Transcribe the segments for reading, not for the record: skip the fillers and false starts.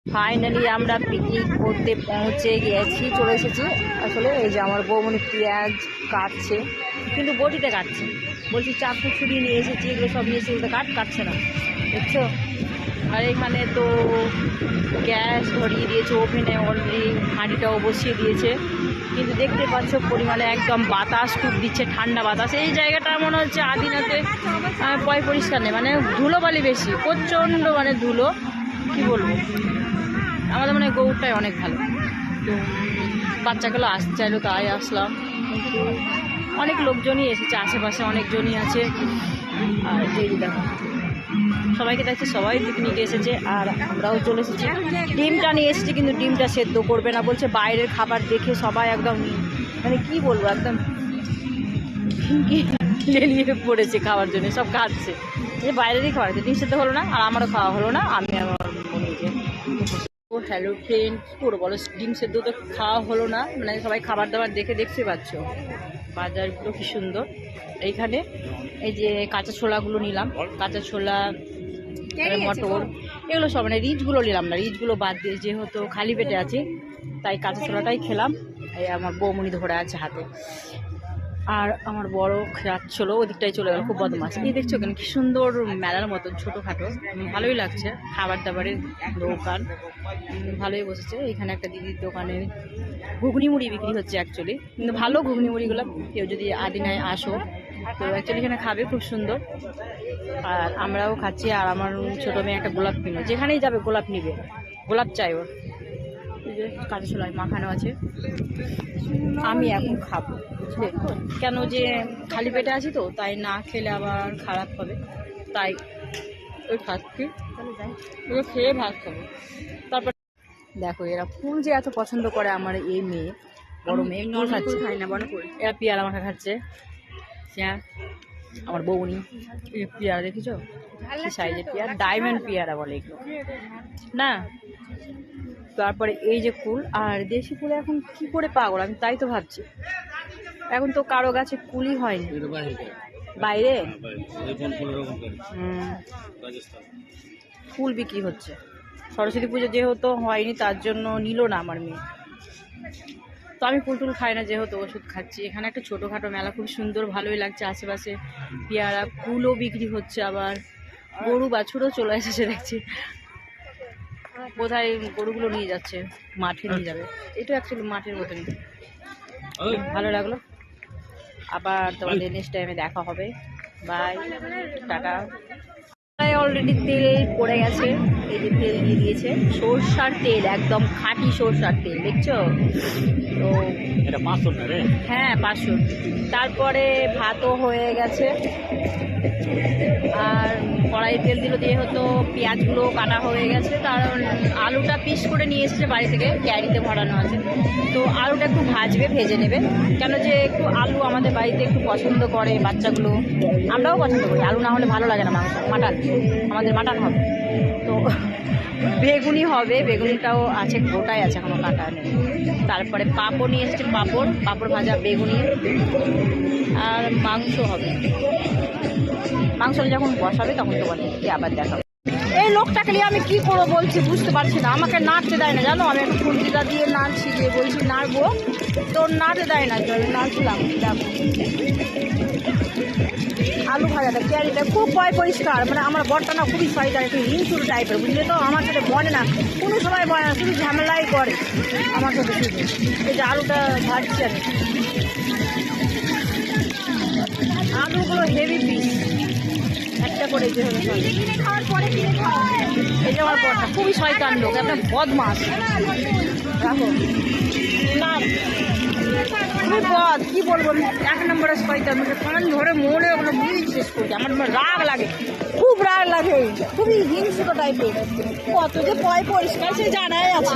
Finally আমরা picnic করতে পৌঁছে গেছি, চলে এসেছি। আসলে এই যে আমার বৌমনি পেঁয়াজ কাটছে, কিন্তু বটিতে কাটছে। বলছি চাকু ছুরি নিয়ে এসেছি, এগুলো সব নিয়ে এসেছি, কাটছে না, দেখছো। আর এখানে তো গ্যাস ধরিয়ে দিয়েছে, ওভেনে অলরেডি হাঁড়িটাও বসিয়ে দিয়েছে, কিন্তু দেখতে পাচ্ছ পরিমাণে একদম বাতাস খুব দিচ্ছে, ঠান্ডা বাতাস। এই জায়গাটা মনে হচ্ছে আদিনাতে পরিষ্কার নেই, মানে ধুলোবালি বেশি, প্রচণ্ড মানে ধুলো, কি বলবো। আমাদের মানে গৌড়টাই অনেক ভালো। তো বাচ্চাগুলো আসতে চাইলো, তাই আসলাম। কিন্তু অনেক লোকজনই এসেছে, আশেপাশে অনেকজনই আছে। আর এই দেখো সবাইকে দেখছি, সবাই পিকনিকে এসেছে, আর আমরাও চলে এসেছি। ডিমটা নিয়ে এসেছি, কিন্তু ডিমটা সেদ্ধ করবে না বলছে। বাইরের খাবার দেখে সবাই একদম মানে কি বলবো, একদম লেলিয়ে পড়েছে খাওয়ার জন্য, সব খাচ্ছে। যে বাইরেরই খাবার আছে, ডিম সেদ্ধ হলো না, আর আমারও খাওয়া হলো না। আমি আমার নিজে হ্যালো ফ্রেন্ড, কী করবো বলো, ডিম সেদ্ধ তো খাওয়া হলো না। মানে সবাই খাবার দাবার দেখে দেখতে পাচ্ছ, বাজারগুলো কি সুন্দর। এইখানে এই যে কাঁচা ছোলাগুলো নিলাম, কাঁচা ছোলা, মটর, এগুলো সব মানে রিচগুলো নিলাম না, রিচগুলো বাদ দিয়ে যেহেতু খালি পেটে আছি, তাই কাঁচা ছোলাটাই খেলাম। এই আমার বৌমনি ধরে আছে হাতে, আর আমার বড় খাচ্ছিল, ওদিকটাই চলে গেল, খুব বদমাশ। এই দেখছো কেন কি সুন্দর মেলার মতন ছোটোখাটো, ভালোই লাগছে। খাবার দাবারের দোকান ভালোই বসেছে। এখানে একটা দিদির দোকানে ঘুগনি মুড়ি বিক্রি হচ্ছে অ্যাকচুয়ালি, কিন্তু ভালো ঘুগনি মুড়িগুলো। কেউ যদি আদিনায় আসো তো অ্যাকচুয়ালি এখানে খাবে, খুব সুন্দর। আর আমরাও খাচ্ছি। আর আমার ছোটো মেয়ে একটা গোলাপ কিনো, যেখানেই যাবে গোলাপ নিবে, গোলাপ চাই ওর। কাঁচা ছোলায় মাখানো আছে, আমি এখন খাবো, বুঝলে। কেন যে খালি পেটে আছি তো, তাই না খেলে আবার খারাপ হবে, তাই ওই খাচ্ছি। ওই খেয়ে ভাত খাবো। তারপর দেখো এরা ফুল যে এত পছন্দ করে আমার এই মেয়ে, বড় মেয়ে, ফুল খাচ্ছে, খাই না বড় করে। এরা পেয়ারা মাখা খাচ্ছে। হ্যাঁ, আমার বৌনি পেয়ারা দেখেছো কি সাইজের পেয়ারা, ডায়মন্ড পেয়ারা বলে এগুলো না। তারপরে এই যে কুল, আর দেশি কুল এখন কি করে পাগল, আমি তাই তো ভাবছি। এখন তো কারো গাছে কুলই হয়নি, বাইরে ফুল বিক্রি হচ্ছে। সরস্বতী পুজো যেহেতু হয়নি, তার জন্য নিল না আমার মেয়ে। তো আমি ফুল টুল খাই না, যেহেতু ওষুধ খাচ্ছি। এখানে একটা ছোটোখাটো মেলা, খুব সুন্দর, ভালোই লাগছে। আশেপাশে পেয়ারা কুলও বিক্রি হচ্ছে, আবার গরু বাছুরও চলে এসেছে দেখছি। বোধহয় গরুগুলো নিয়ে যাচ্ছে, মাঠে নিয়ে যাবে। এটা অ্যাকচুয়ালি মাঠের মতনই। ভালো লাগলো, আবার তোমাদের নেক্সট টাইমে দেখা হবে। By, tata. অলরেডি তেল পড়ে গেছে, এই যে তেল দিয়ে দিয়েছে, সরষার তেল, একদম খাঁটি সরষার তেল, দেখছো তো। এটা 500 না রে? হ্যাঁ 500। তারপরে ভাতও হয়ে গেছে, আর কড়াই তেল দিল, যেহেতু পেঁয়াজগুলো কাটা হয়ে গেছে। কারণ আলুটা পিস করে নিয়ে এসেছে বাড়ি থেকে, ক্যারিতে ভরানো আছে। তো আলুটা একটু ভাজবে, ভেজে নেবে, কেন যে একটু আলু আমাদের বাড়িতে একটু পছন্দ করে বাচ্চাগুলো, আমরাও পছন্দ করি। আলু না হলে ভালো লাগে না মাংস, মাটন, আমাদের মাটন হবে। তো বেগুনি হবে, বেগুনিটাও আছে, গোটাই আছে, এখনো কাটা নেই। তারপরে পাঁপড় নিয়ে এসেছে, পাঁপড় ভাজা, বেগুনি, আর মাংস হবে। মাংসটা যখন বসাবে তখন তোমাদেরকে আবার দেখাবো। এই লোকটাকে নিয়ে আমি কি করবো বলছি, বুঝতে পারছি না। আমাকে নাড়তে দেয় না, জানো। আমি একটা খুন্তিটা দিয়ে নাড়ছি, যে বলছি নাড়বো, তো নাড়তে দেয় না, নাড়ছিলাম। দেখো আলু ভাজাটা, ক্যারিটা খুব পরিষ্কার। মানে আমার বরটা না খুবই সাইজ, একটু হিংসুর টাইপের, বুঝলে তো। আমার সাথে বলে না, কোনো সময় বলে না, শুধু ঝামেলাই করে আমার সাথে শুধু। এই যে আলুটা ভাজছি আমি, আলুগুলো হেভি পিস, একটা করে যে হলো। এই যে আমার বরটা খুবই শয়তান লোক, একটা বদমাস। রাখো না, খুবই বদ, কি বলবো, 1 নম্বরের শয়তান। কান ধরে মনে ওগুলো বুঝি শেষ করছে। আমার রাগ লাগে, খুব রাগ লাগে, খুবই হিংসুক টাইপের। কত যে পরিষ্কার সে জানাই আছে।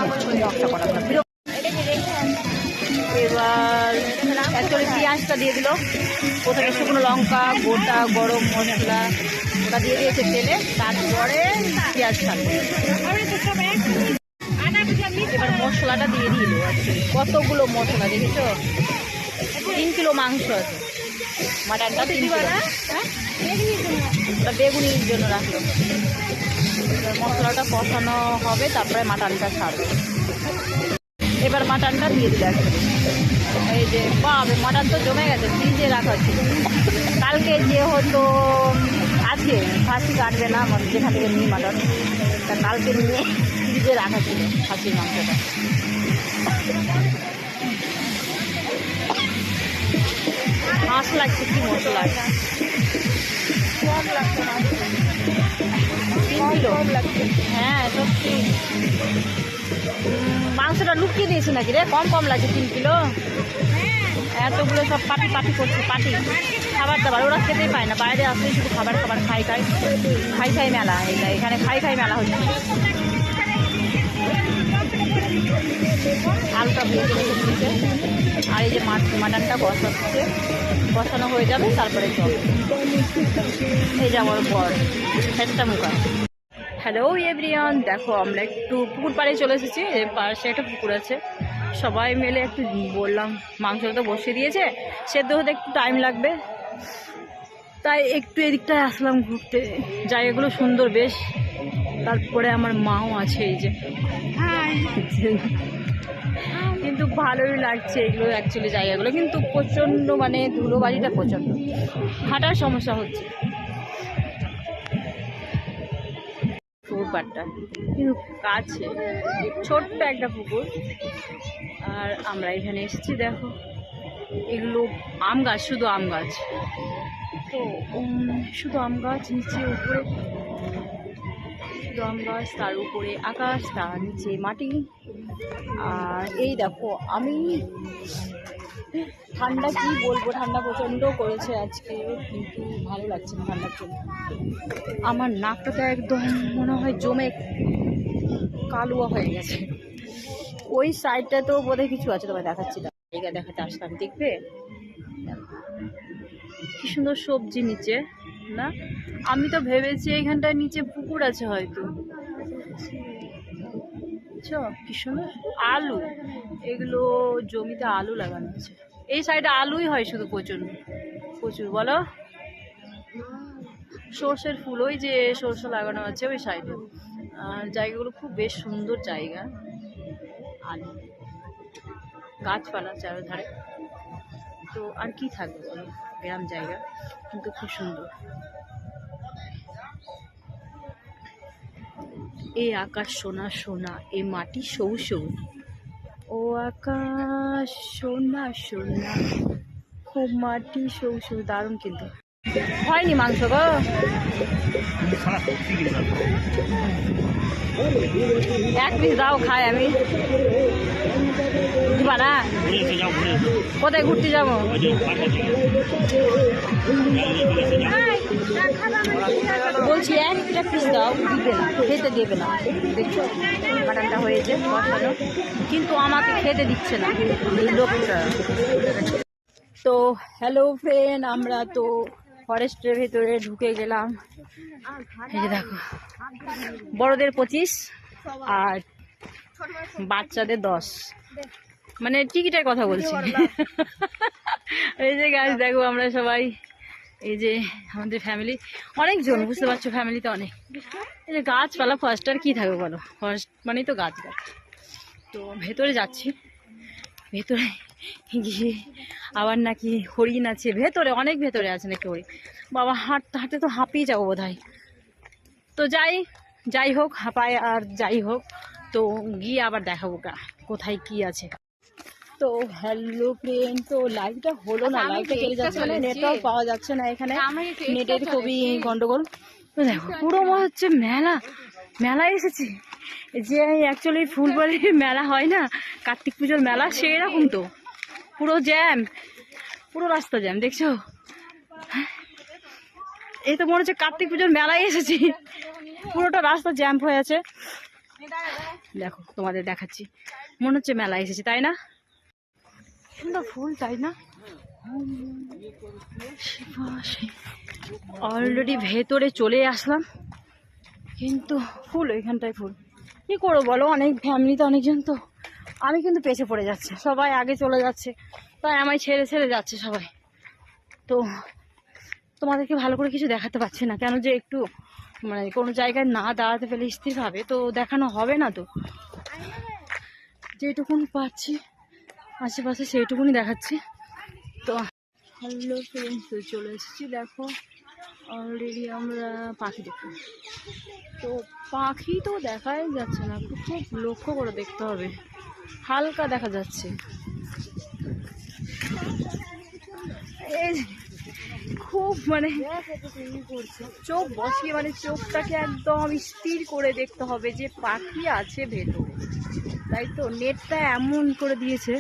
এবার অ্যাকচুয়ালি পেঁয়াজটা দিয়ে দিল, প্রথমে শুকনো লঙ্কা, গোটা গরম মশলা, ওটা দিয়ে দিয়েছে তেলে। তারপরে পেঁয়াজ ছাড়বে, এবার মশলাটা দিয়ে দিল। অ্যাকচুয়ালি কতগুলো মশলা দেখেছো, 3 কিলো মাংস আছে, মাটনটা 3 কিলো। বেগুনির জন্য রাখলো। মশলাটা কষানো হবে, তারপরে মাটনটা ছাড়বে। এবার মাটনটা দিয়ে দিলে একদম, এই যে বাবা মাটন তো জমে গেছে, ফ্রিজে রাখা ছিল। কালকে যে হতো, আজকে খাসি কাটবে না যেখান থেকে নিই মাটন, তা কালকে নিয়ে ফ্রিজে রাখা ছিল খাসির মাংসটা। মাছ লাগছে, কি মশলা আছে, হ্যাঁ সত্যি। মাংসটা লুকিয়ে দিয়েছি নাকি রে, কম কম লাগছে 3 কিলো। এতগুলো সব পাটি পাটি করছে, পাটি খাবার দাবার ওরা খেতেই পায় না, বাইরে আসলেই শুধু খাবার খাবার খাই খাই মেলা। এখানে খাই মেলা হচ্ছে। আলুটা ভেজে রেখেছে, আর এই যে মাটনটা বসানো হয়ে যাবে, তারপরে চল। এই যে আমার বর একটা মুখা। হ্যালো এভরিওয়ান, দেখো আমরা একটু পুকুর পাড়ে চলে এসেছি। এর পাশে একটা পুকুর আছে, সবাই মিলে একটু বললাম মাংসটা তো বসিয়ে দিয়েছে, সেদ্ধ হতে একটু টাইম লাগবে, তাই একটু এদিকটায় আসলাম ঘুরতে। জায়গাগুলো সুন্দর বেশ। তারপরে আমার মাও আছে, এই যে কিন্তু ভালোই লাগছে এগুলো অ্যাকচুয়ালি জায়গাগুলো, কিন্তু প্রচণ্ড মানে ধুলোবালিটা প্রচণ্ড, হাঁটার সমস্যা হচ্ছে। পুকুর পাড়টা কিন্তু কাছে, ছোট্ট একটা পুকুর। আর আমরা এখানে এসেছি, দেখো এগুলো আম গাছ, শুধু আম গাছ, তো শুধু আম গাছ, নিচে উপরে শুধু আম গাছ, তার উপরে আকাশ, তার নিচে মাটি। আর এই দেখো আমি ঠান্ডা কি বলবো, ঠান্ডা প্রচণ্ড করেছে আজকে, কিন্তু ভালো লাগছে না ঠান্ডার জন্য। আমার নাকটা তো একদম মনে হয় জমে কালুয়া হয়ে গেছে। ওই সাইডটাতেও বোধহয় কিছু আছে, তোমায় দেখাচ্ছি, জায়গা দেখাতে আসলাম, দেখবে কি সুন্দর সবজি নিচে না। আমি তো ভেবেছি এইখানটায় নিচে পুকুর আছে হয়তো। কি সুন্দর আলু, এগুলো জমিতে আলু লাগানো আছে। এই সাইডে আলুই হয় শুধু, প্রচুর বলো। সর্ষের ফুল, ওই যে সর্ষে লাগানো আছে ওই সাইডে। জায়গাগুলো খুব বেশ সুন্দর জায়গা, আর গাছপালা চারধারে। তো আর কি থাকবে বলো, গ্রাম জায়গা কিন্তু খুব সুন্দর। এই আকাশ সোনা সোনা, এই মাটি সবুজ সবুজ। ও আকাশ সোনা সোনা, খুব মাটি সবুজ সবুজ, দারুণ। কিন্তু হয়নি মাংস গো, এক পিস দাও, খাই আমি। দিবা না? কোথায় ঘুরতে যাবো? বলছি একটা পিস দাও, দিবে না, খেতে দেবে না। দেখছো মাটনটা হয়েছে বসানো, কিন্তু আমাকে খেতে দিচ্ছে না এই লোকটা। তো হ্যালো ফ্রেন্ড, আমরা তো ফরেস্টের ভেতরে ঢুকে গেলাম। এই যে দেখো, বড়দের 25 আর বাচ্চাদের 10, মানে টিকিটের কথা বলছি। এই যে গাছ দেখো, আমরা সবাই, এই যে আমাদের ফ্যামিলি অনেকজন, বুঝতে পারছো ফ্যামিলিতে অনেক। এই যে গাছপালা, ফার্স্ট আর কি থাকবে বলো, ফার্স্ট মানেই তো গাছ। তো ভেতরে যাচ্ছি, ভেতরে গিয়ে আবার নাকি হরিণ আছে ভেতরে, অনেক ভেতরে আছে নাকি হরিণ। বাবা হাঁটতে হাঁটতে তো হাঁপিয়ে যাবো বোধহয়। তো যাই হোক, হাঁপায় আর যাই হোক, তো গিয়ে আবার দেখাবো কোথায় কি আছে। তো হ্যালো ফ্রেন্ড, তো লাইভটা হলো না, লাইভটা চলে যাচ্ছে, মানে নেটটাও পাওয়া যাচ্ছে না এখানে, নেটের খুবই গন্ডগোল। তো দেখো পুরো মনে হচ্ছে মেলা এসেছি, যে অ্যাকচুয়ালি ফুলবাড়ির মেলা হয় না, কার্তিক পুজোর মেলা, সেই রকম। তো পুরো জ্যাম, পুরো রাস্তা জ্যাম, দেখছো? এই তো মনে হচ্ছে কার্তিক পুজোর মেলায় এসেছি, পুরোটা রাস্তা জ্যাম হয়ে আছে। দেখো তোমাদের দেখাচ্ছি, মনে হচ্ছে মেলায় এসেছি, তাই না? সুন্দর ফুল, তাই না? অলরেডি ভেতরে চলে আসলাম, কিন্তু ফুল ওইখানটায় ফুল। কি করবো বলো, অনেক ফ্যামিলিতে অনেকজন, তো আমি কিন্তু পেছে পড়ে যাচ্ছে, সবাই আগে চলে যাচ্ছে, তাই আমায় ছেড়ে যাচ্ছে সবাই। তো তোমাদেরকে ভালো করে কিছু দেখাতে পারছি না, কেন যে একটু মানে কোনো জায়গায় না দাঁড়াতে পেলে স্থিরভাবে তো দেখানো হবে না, তো যেটুকুন পাচ্ছি আশেপাশে সেইটুকুনি দেখাচ্ছি। তো হ্যালো ফ্রেন্ডস, তো চলে এসেছি, দেখো অলরেডি আমরা পাখি দেখি। তো পাখি তো দেখাই যাচ্ছে না, খুব লক্ষ্য করে দেখতে হবে, হালকা দেখা যাচ্ছে। এই খুব মানে চোখ বসিয়ে, মানে চোখটাকে একদম স্থির করে দেখতে হবে যে পাখি আছে ভেতরে, তাই তো নেটটা এমন করে দিয়েছে,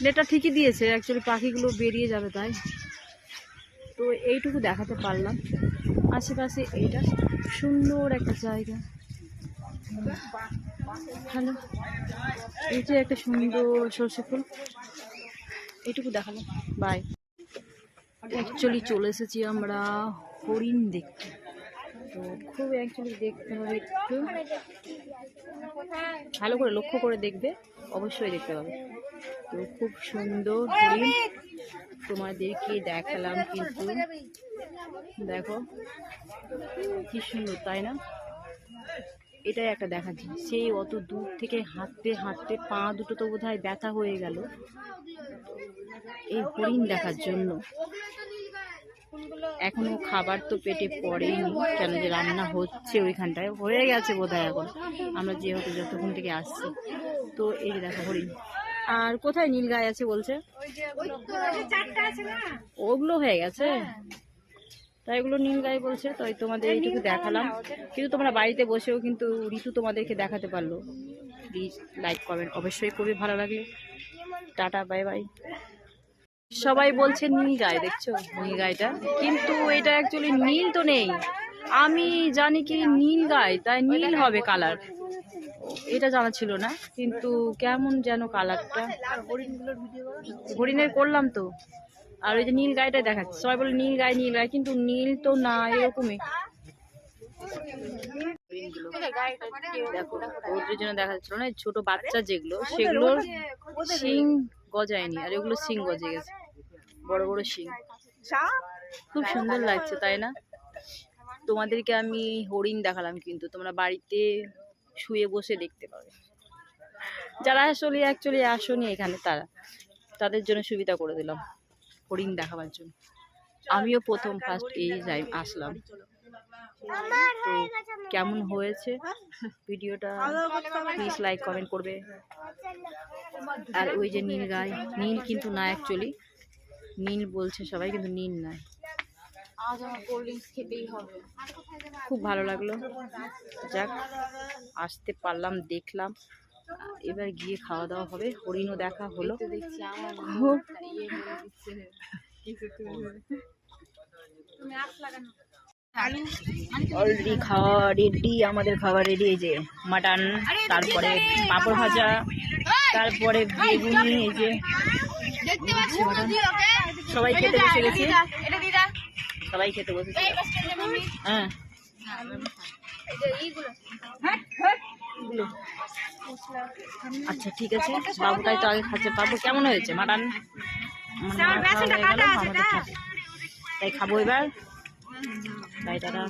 নেটটা ঠিকই দিয়েছে, অ্যাকচুয়ালি পাখিগুলো বেরিয়ে যাবে তাই। তো এইটুকু দেখাতে পারলাম। আশেপাশে এইটা সুন্দর একটা জায়গা, হ্যালো এই যে একটা সুন্দর সর্ষে ফুল, এইটুকু দেখালাম, বাই। অ্যাকচুয়ালি চলে এসেছি আমরা হরিণ দেখতে। তো খুব অ্যাকচুয়ালি দেখতে হবে, একটু ভালো করে লক্ষ্য করে দেখবে, অবশ্যই দেখতে পাবে। তো খুব সুন্দর হরিণ তোমাদেরকে দেখালাম, কিন্তু দেখো কি সুন্দর, তাই না? এটাই একটা দেখাচ্ছি, সেই অত দূর থেকে হাঁটতে হাঁটতে পা দুটো তো বোধহয় ব্যথা হয়ে গেল এই হরিণ দেখার জন্য। এখনো খাবার তো পেটে পড়েনি, কেন যে রান্না হচ্ছে ওইখানটায়, হয়ে গেছে বোধহয় এখন, আমরা যেহেতু যতক্ষণ থেকে আসছি। তো এই যে দেখো হরিণ। আর কোথায় নীল গাই আছে বলছে, ওগুলো হয়ে গেছে তাই ওগুলো নীল গাই বলছে। তো তোমাদের এইটুকু দেখালাম, কিন্তু তোমরা বাড়িতে বসেও কিন্তু ঋতু তোমাদেরকে দেখাতে পারলো। প্লিজ লাইক কমেন্ট অবশ্যই করবে, ভালো লাগলে। Tata, bye bye. সবাই বলছে নীল গাই, দেখছো নীল গাইটা, কিন্তু এটা অ্যাকচুয়ালি নীল তো নেই। আমি জানি কি নীল গাই, তাই নীল হবে কালার, এটা জানা ছিল না, কিন্তু কেমন যেন কালারটা। হরিণের করলাম তো, আর ওই যে নীল গাইটাই দেখাচ্ছে, সবাই বলে নীল গাই নীল গাই, কিন্তু নীল তো না, এরকমই। দেখো ওদের জন্য দেখা যাচ্ছিল না, ছোট বাচ্চা যেগুলো, সেগুলোর শিং গজায়নি, আর এগুলো শিং গজে গেছে, বড় বড় শিং, খুব সুন্দর লাগছে, তাই না? তোমাদেরকে আমি হরিণ দেখালাম, কিন্তু তোমরা বাড়িতে শুয়ে বসে দেখতে পাবে। যারা আসলে অ্যাকচুয়ালি আসনি এখানে, তাদের জন্য সুবিধা করে দিলাম হরিণ দেখাবার জন্য। আমিও প্রথম ফার্স্ট এই যাই আসলাম। তো কেমন হয়েছে ভিডিওটা প্লিজ লাইক কমেন্ট করবে। আর ওই যে নীল গাই, নীল কিন্তু না, অ্যাকচুয়ালি নীল বলছে সবাই, কিন্তু নীল নয়। আজ আমার কোল্ড ড্রিঙ্কস খেতেই হবে। খুব ভালো লাগলো, যাক আসতে পারলাম, দেখলাম, এবার গিয়ে খাওয়া দাওয়া হবে, হরিণও দেখা হলো। অলরেডি খাওয়া রেডি, আমাদের খাওয়া রেডি। এই যে মাটন, তারপরে পাঁপড় ভাজা, তারপরে বেগুনি, এই যে সবাই খেতে বসে গেছে, সবাই খেতে বসেছে। হ্যাঁ আচ্ছা ঠিক আছে, বাবুটাই তো আগে খাচ্ছে। বাবু কেমন হয়েছে মাটন? আমাদের তাই খাবো এবার, তাই তারা